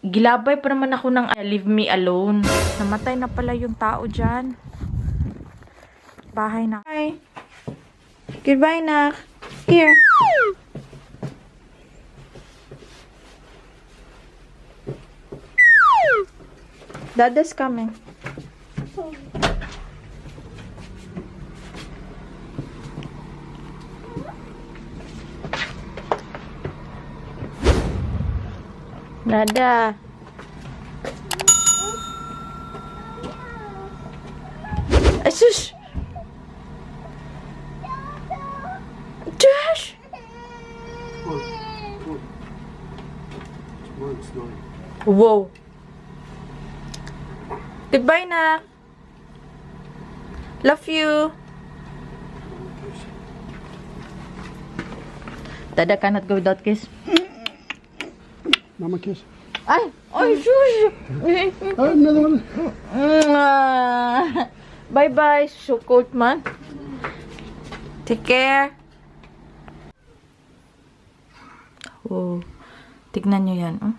Gilabay pa naman ako ng leave me alone. Namatay na pala yung tao dyan. Bahay na. Hi. Goodbye, nak. Here. Dada's coming. Dada. Asus. Josh. Wow. Goodbye, na. Love you. Dada cannot go without kiss. Mama kiss. Ay! Ay, shush! Oh, another one. Bye-bye, so cold man. Take care. Oh, tignan nyo yan. Oh.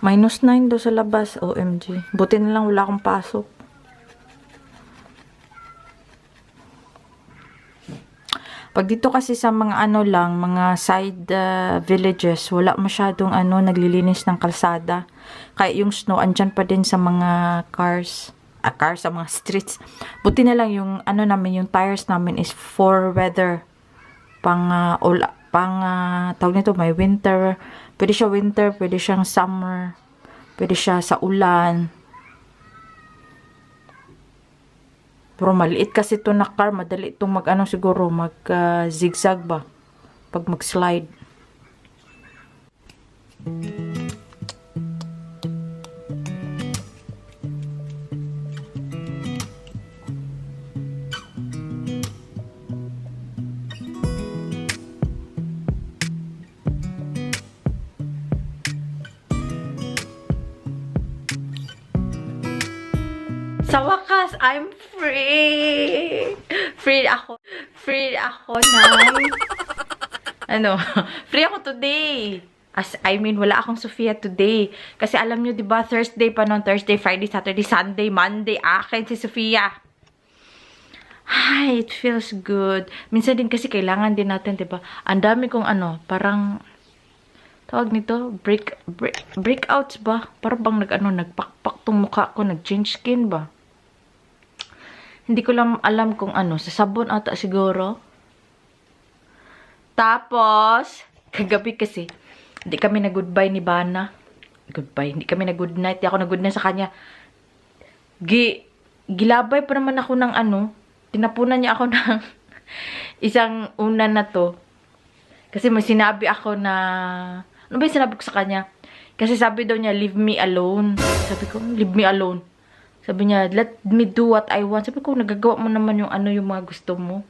-9 daw sa labas. OMG. Buti na lang wala akong pasok. Pag dito kasi sa mga ano lang, mga side villages, wala masyadong naglilinis ng kalsada. Kaya yung snow, andyan pa din sa mga cars, sa mga streets. Buti na lang yung namin, yung tires namin is for weather. Tawag nito, may winter. Pwede siya winter, pwede siyang summer, pwede siya sa ulan. Pero maliit kasi ito na car, madali itong siguro, zigzag ba? Pag mag-slide. Sa wakas, I'm free! Free ako ng free ako today. I mean, wala akong Sofia today. Kasi alam nyo, diba, Thursday pa nun, Thursday, Friday, Saturday, Sunday, Monday, akin si Sofia. Ay, it feels good. Minsan din kasi kailangan din natin, diba? Ang dami kong parang, tawag nito, breakouts ba? Parang bang nagpakpak tong mukha ko, nag-change skin ba? Hindi ko lang alam kung sa sabon ata siguro. Tapos, kagabi kasi, hindi kami nag-goodbye ni Bana. Goodbye, hindi kami nag-goodnight. Hindi ako nag-goodnight sa kanya. Gilabay pa naman ako ng tinapunan niya ako ng isang unan na to. Kasi may sinabi ako na, ano ba yung sinabi ko sa kanya? Kasi sabi daw niya, leave me alone. Sabi ko, leave me alone. Sabi niya, let me do what I want. Sabi ko, nagagawa mo naman yung yung mga gusto mo.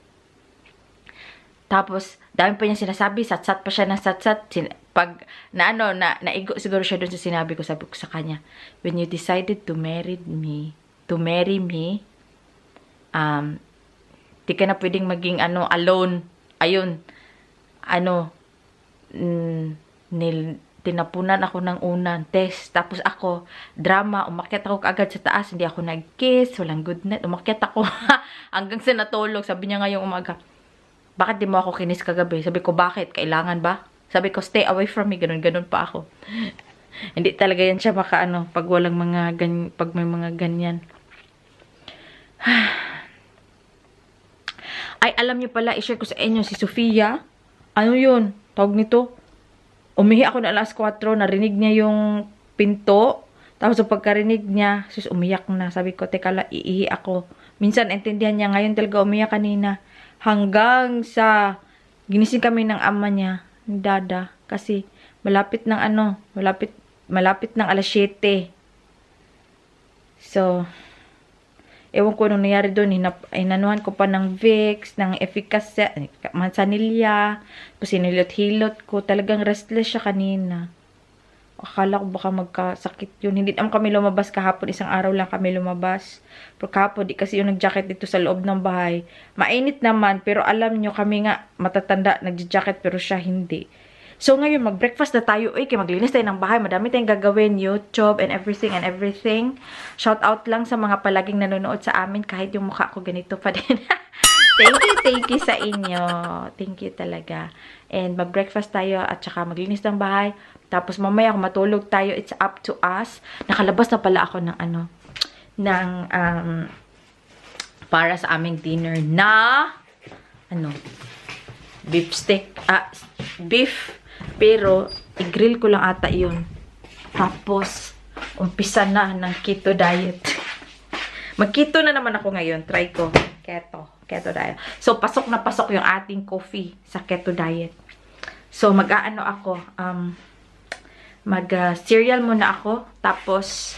Tapos, dami pa niya sinasabi, sat-sat pa siya ng sat-sat. Pag, naigo siguro siya doon sa sinabi ko, sabi ko sa kanya, when you decided to marry me, di ka na pwedeng maging alone. Ayun, tinapunan ako ng unang test. Tapos ako, drama, umakyat ako agad sa taas. Hindi ako nag-kiss, walang good night. Umakyat ako hanggang sa natulog. Sabi niya ngayong umaga, bakit di mo ako kinis kagabi? Sabi ko, bakit? Kailangan ba? Sabi ko, stay away from me. Ganun pa ako. Hindi talaga yan siya pag walang pag may mga ganyan. Ay, alam niyo pala, i-share ko sa inyo si Sofia. Ano yun? Tawag nito? Umihi ako na alas 4, narinig niya yung pinto. Tapos pagkarinig niya, umiyak na. Sabi ko, teka lang, iihi ako. Minsan, intindihan niya, ngayon talaga umiyak kanina. Hanggang sa, ginising kami ng ama niya, ni Dada. Kasi, malapit ng malapit ng alas 7. So, ewan ko anong nangyari doon. Inanuhan ko pa ng Vicks, ng efficacy, mansanilya. Tapos sinilot-hilot ko. Talagang restless siya kanina. Akala ko baka magkasakit yun. Hindi naman kami lumabas kahapon. Isang araw lang kami lumabas. Pero kahapon, di kasi yung nag-jacket dito sa loob ng bahay. Mainit naman, pero alam nyo, kami nga matatanda, nag-jacket pero siya hindi. So, ngayon, mag-breakfast na tayo. Uy, kaya maglinis tayo ng bahay. Madami tayong gagawin. YouTube and everything and everything. Shout out lang sa mga palaging nanonood sa amin. Kahit yung mukha ko ganito pa din. Thank you sa inyo. Thank you talaga. And mag-breakfast tayo at saka maglinis ng bahay. Tapos mamaya kung matulog tayo, it's up to us. Nakalabas na pala ako ng para sa aming dinner na beef steak. Beef. Pero, i-grill ko lang ata yun. Tapos, umpisa na ng keto diet. Mag-keto na naman ako ngayon. Try ko. Keto diet. So, pasok na pasok yung ating coffee sa keto diet. So, ako. Mag-cereal muna ako. Tapos,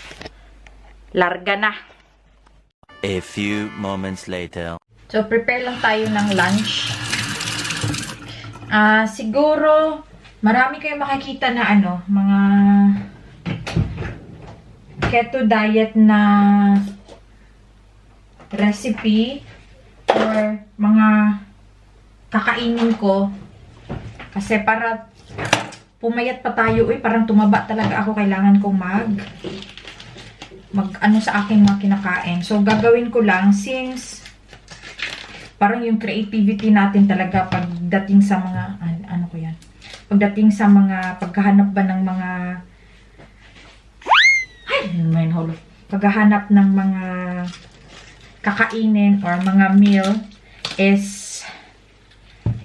larga na. A few moments later. So, prepare lang tayo ng lunch. Siguro, marami kayong makikita na mga keto diet na recipe or mga kakainin ko. Kasi para pumayat pa tayo, parang tumaba talaga ako. Kailangan kong sa aking mga kinakain. So, gagawin ko lang since parang yung creativity natin talaga pagdating sa mga, pagdating sa mga paghahanap ba ng mga, paghahanap ng mga kakainin or mga meal is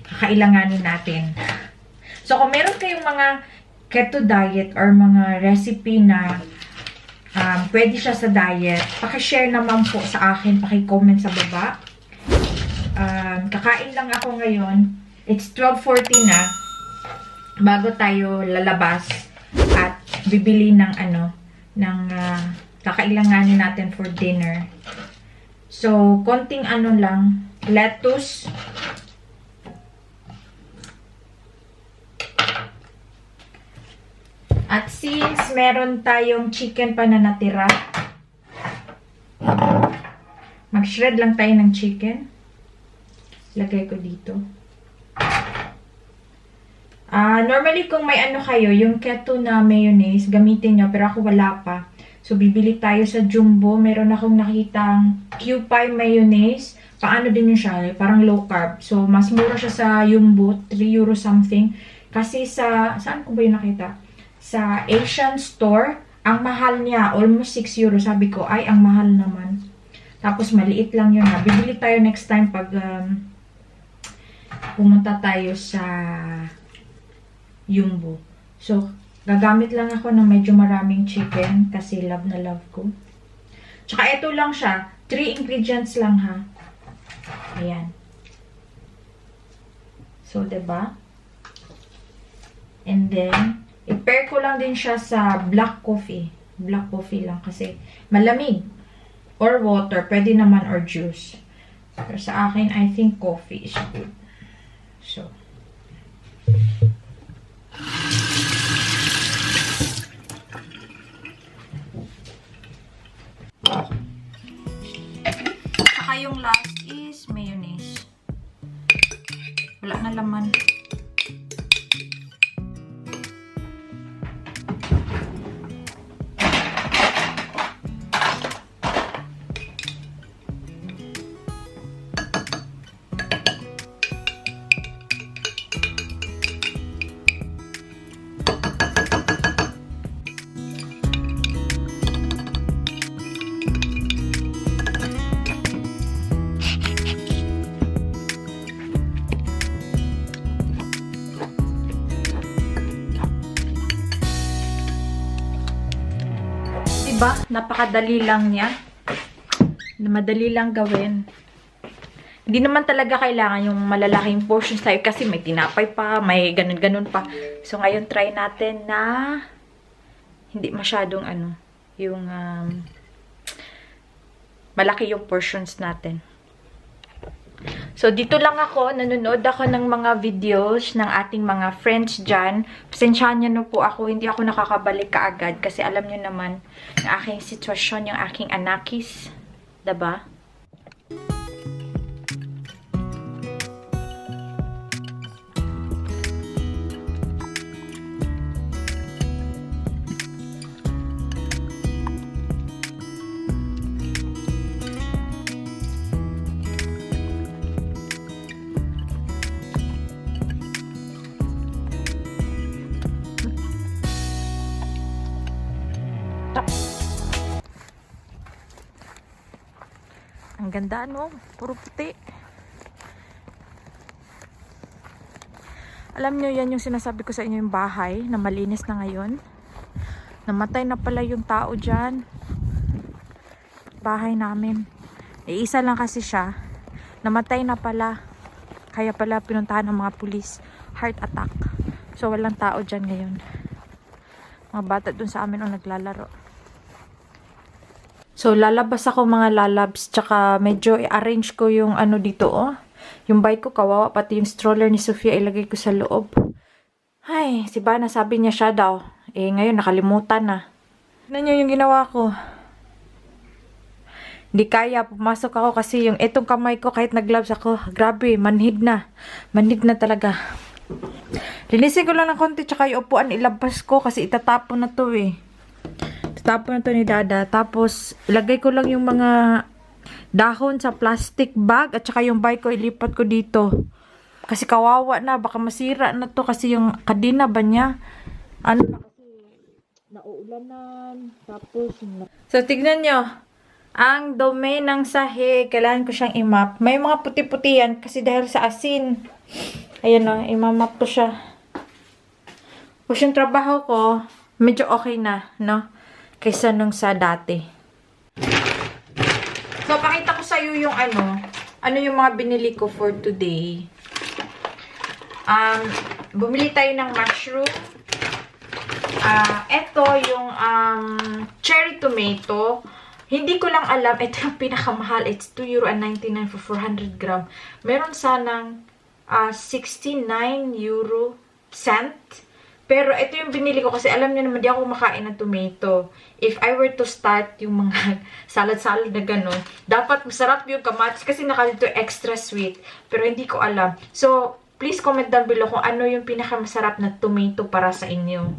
kakailanganin natin. So, kung meron kayong mga keto diet or mga recipe na pwede siya sa diet, pakishare naman po sa akin, paki-comment sa baba. Kakain lang ako ngayon. It's 12:40 na. Bago tayo lalabas at bibili ng kakailanganin natin for dinner. So, konting lang, lettuce. At since meron tayong chicken pa na natira, mag-shred lang tayo ng chicken. Lagay ko dito. Normally, kung may kayo, yung keto na mayonnaise, gamitin nyo. Pero ako wala pa. So, bibili tayo sa Jumbo. Meron akong nakitang Kewpie mayonnaise. Paano din yun siya? Parang low carb. So, mas mura siya sa Jumbo. 3 euro something. Kasi saan ko ba yung nakita? Sa Asian store, ang mahal niya, almost 6 euro. Sabi ko, ay, ang mahal naman. Tapos, maliit lang yun. Bibili tayo next time pag pumunta tayo sa Jumbo. So, gagamit lang ako ng medyo maraming chicken kasi love na love ko. Tsaka ito lang siya. 3 ingredients lang ha. Ayan. So, diba? And then, i-pair ko lang din siya sa black coffee. Black coffee lang kasi malamig. Or water. Pwede naman or juice. Pero sa akin, I think coffee is good. So, saka yung last is mayonnaise. Wala na laman. Diba? Napakadali lang niya. Madali lang gawin. Hindi naman talaga kailangan yung malalaking portions tayo kasi may tinapay pa, may ganun-ganun pa. So, ngayon try natin na hindi masyadong yung malaki yung portions natin. So, dito lang ako, nanonood ako ng mga videos ng ating mga friends dyan. Pasensyahan nyo na po ako, hindi ako nakakabalik kaagad kasi alam nyo naman yung aking sitwasyon, yung aking anakis. Diba? Ang ganda, no? Puro puti. Alam nyo, yan yung sinasabi ko sa inyo, yung bahay na malinis na ngayon. Namatay na pala yung tao dyan. Bahay namin. Isa lang kasi siya. Namatay na pala. Kaya pala pinuntahan ng mga pulis. Heart attack. So, walang tao dyan ngayon. Mga bata dun sa amin ang naglalaro. So, lalabas ako mga lalabs. Tsaka medyo i-arrange ko yung ano dito, oh. Yung bike ko, kawawa. Pati yung stroller ni Sofia, ilagay ko sa loob. Ay, si Bana, sabi niya siya daw. Eh, ngayon, nakalimutan na. Ano nyo yung ginawa ko? Hindi kaya, pumasok ako kasi yung itong kamay ko, kahit nag-gloves ako, grabe, manhid na. Manhid na talaga. Linisin ko lang ng konti, tsaka yung upuan, ilabas ko kasi itatapon na to eh. Itatapon na to ni Dada. Tapos, ilagay ko lang yung mga dahon sa plastic bag at saka yung bike ko ilipat ko dito. Kasi kawawa na, baka masira na to kasi yung kadena ba niya? Ano na kasi nauulanan. Tapos, so tignan nyo. Ang domain ng sahig, kailangan ko siyang imap. May mga puti-puti yan kasi dahil sa asin. Ayan o, imamap ko siya. Tapos yung trabaho ko, medyo okay na, no? Kaysa nung sa dati. So, pakita ko sa'yo yung ano yung mga binili ko for today. Bumili tayo ng mushroom. Ito yung cherry tomato. Hindi ko lang alam, ito yung pinakamahal. It's €2.99 for 400 gram. Meron sanang 69 euro cent. Pero ito yung binili ko kasi alam niyo naman, di ako kumakain ng tomato. If I were to start yung mga salad-salad na gano'n, dapat masarap yung kamatis kasi nakalito extra sweet. Pero hindi ko alam. So, please comment down below kung ano yung pinakamasarap na tomato para sa inyo.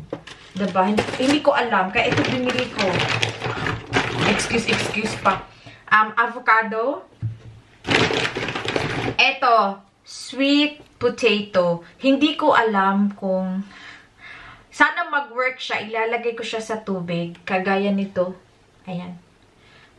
Diba? Hindi ko alam. Kaya ito binili ko. Excuse pa. Avocado. Ito, sweet potato. Hindi ko alam kung sana mag-work siya. Ilalagay ko siya sa tubig. Kagaya nito. Ayan.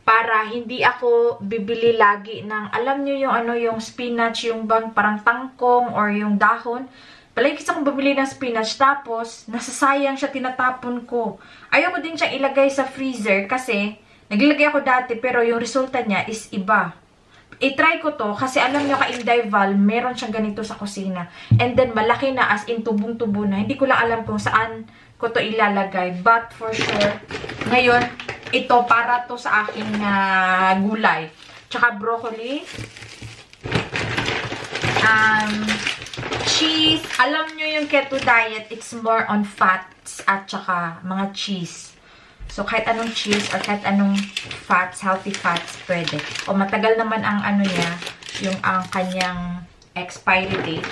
Para hindi ako bibili lagi ng, alam nyo yung yung spinach, yung bang parang tangkong or yung dahon. Palagi kasi akong bibili ng spinach. Tapos, nasasayang siya, tinatapon ko. Ayoko din siya ilagay sa freezer kasi naglagay ako dati pero yung resulta niya is iba. I-try ko to kasi alam nyo ka Inday Val, meron siyang ganito sa kusina. And then malaki na as in tubong-tubo na. Hindi ko lang alam kung saan ko to ilalagay. But for sure, ngayon, ito para to sa aking gulay. Tsaka broccoli. Cheese. Alam nyo yung keto diet, it's more on fats at tsaka mga cheese. So, kahit anong cheese or kahit anong fats, healthy fats, pwede. O matagal naman ang niya, yung ang kanyang expiry date.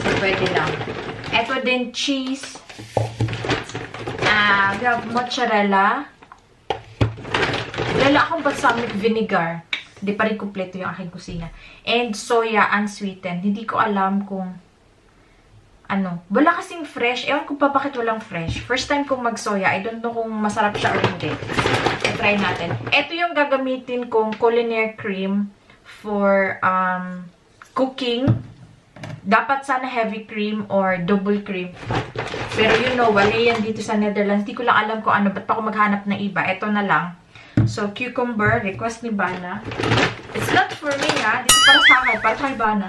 So, pwede lang. Ito din cheese. We have mozzarella. Wala akong balsamic vinegar. Hindi pa rin kumpleto yung aking kusina. And soya unsweetened. Hindi ko alam kung wala kasing fresh. Ewan ko pa bakit walang fresh. First time kong mag-soya. I don't know kung masarap siya or hindi. I-try natin. Ito yung gagamitin kong culinary cream for cooking. Dapat sana heavy cream or double cream. Pero wala yan dito sa Netherlands. Hindi ko lang alam kung ano. Ba't pa ako maghanap ng iba? Ito na lang. So, cucumber. Request ni Bana. It's not for me, ha. Dito para sa akin. Para kay Bana.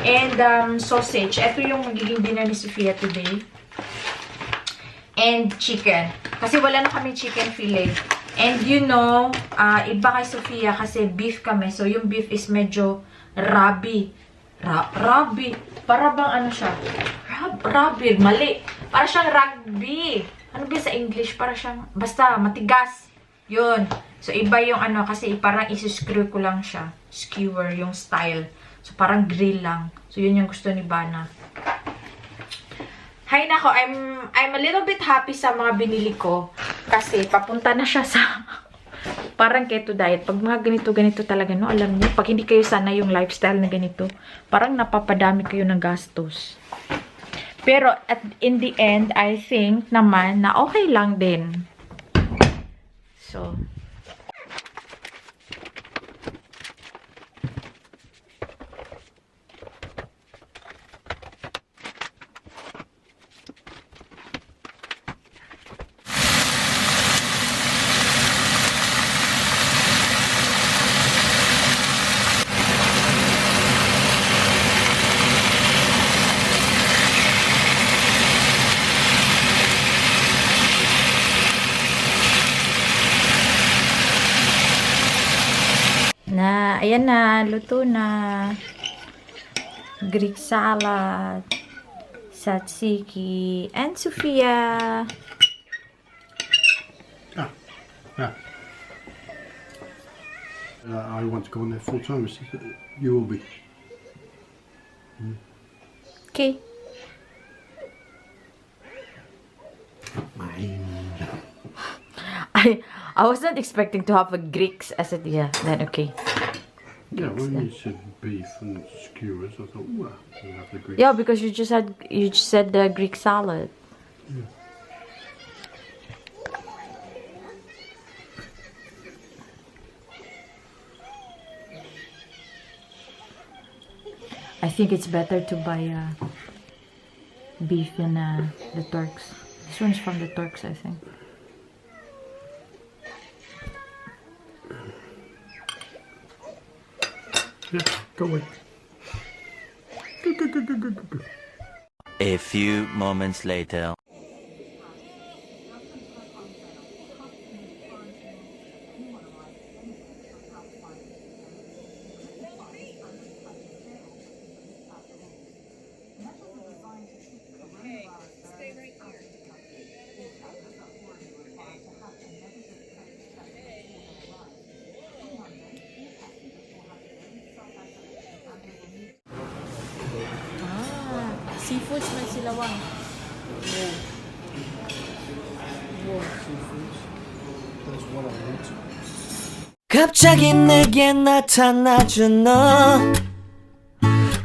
And sausage. Ito yung magiging dinner ni Sofia today. And chicken. Kasi wala na kami chicken fillet. And iba kay Sofia kasi beef kami. So, yung beef is medyo rabi. Rabi. Para bang siya? Rabi. Mali. Para siyang rugby. Ano ba sa English? Para siyang, basta, matigas. Yun. So, iba yung kasi parang isi-screw ko lang siya. Skewer yung style. So, parang grill lang. So, yun yung gusto ni Bana. Hay nako, I'm a little bit happy sa mga binili ko. Kasi, papunta na siya sa parang keto diet. Pag mga ganito talaga, no? Alam niyo, pag hindi kayo sana yung lifestyle na ganito, parang napapadami kayo ng gastos. Pero, in the end, I think naman na okay lang din. So, ayan na, luto na. Greek salad, tzatziki, and Sophia. I want to go on there full time. You will be. Okay. I was not expecting to have a Greeks as a then okay. Yeah, when you said beef and skewers, I thought, well, we'll have the Greek. Yeah, because you just said the Greek salad. Yeah. I think it's better to buy beef in the Turks. This one's from the Turks, I think. Yeah, go away. Go. A few moments later. Seafoods may silawang. 갑자기 내게 나타나준 너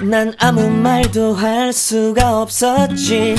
난 아무 말도 할 수가 없었지